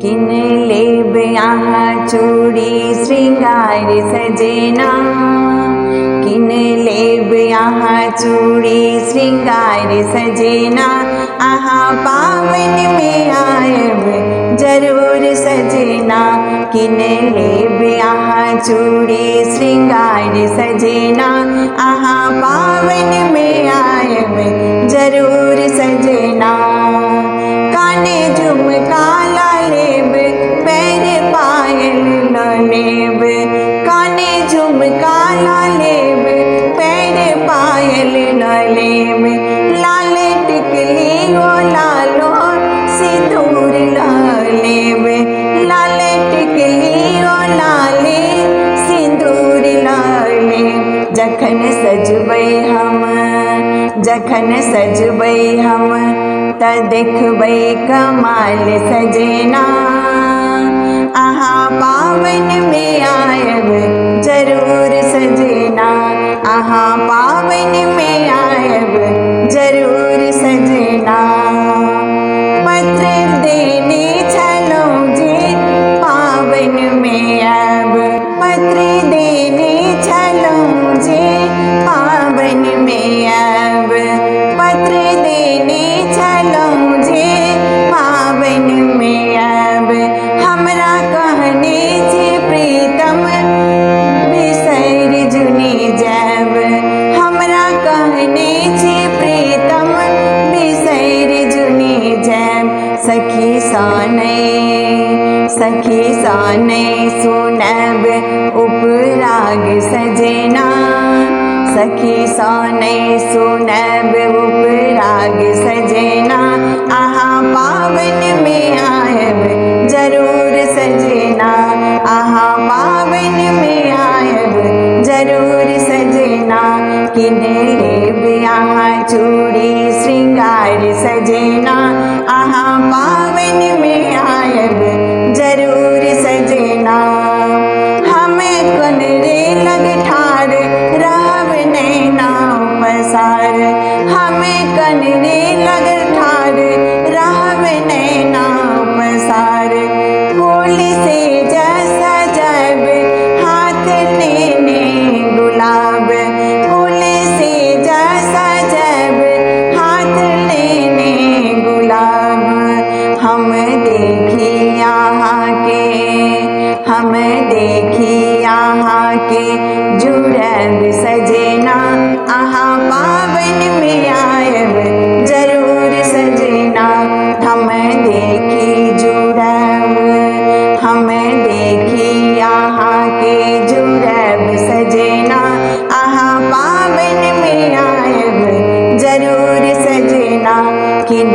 किन लेब यहाँ चूड़ी श्रृंगार सजना, किन लेब यहाँ चूड़ी श्रृंगार सजना, आहा पावन में आयब जरूर सजना। किन लेब यहाँ चूड़ी श्रृंगार सजना, आहा पावन में आयब जरूर सजना। काने झुमका लेब पैर पायल लेब, काने झुमका लेब पैर पायल लेब, लाल टिकली ओ लालो सिंदूर लेब, लाल टिकली ओ लाले सिंदूर लेब। जखन सजबै हम, जखन सजबै हम त देखबै कमाल सजना, आहा पावन में आयब जरूर सजना, आहा पावन में आयब जरूर सजना। पत्र देने चलो जे पावन में आयब, पत्र देने चलो जे पावन में आयब, पत्र देने चलो जे पावन में आयब। हमरा कहने जे प्रीतम बिसर जुनी जायब, हमरा कहने जे प्रीतम बिसर जुनी जायब। सखी सानै सुनब उपराग सजना, सखी सानै सुनब उपराग सजना, आहा पावन में आयब जरूर सजना, आहा पावन में आयब जरूर सजना। किन लेब यहाँ चूड़ी श्रृंगार सजना, आहा पावन में आयब जरूर सजना। हमें कन रे लग ठाड़ रहब नैना पसार, हमें कन रे लग ठाड़ रहब नैना पसार। फूल से जैसा जब हाथ लेने गुलाब, फूल से जैसा जब हाथ लेने गुलाब। हम देखी यहाँ के, हम देखी यहाँ के जुड़ब सजना, आहा पावन में आयब जरूर सजना। हम देखी जुड़ब, हम देखी यहाँ के जुड़ब सजना, आहा पावन में आयब जरूर सजना। किन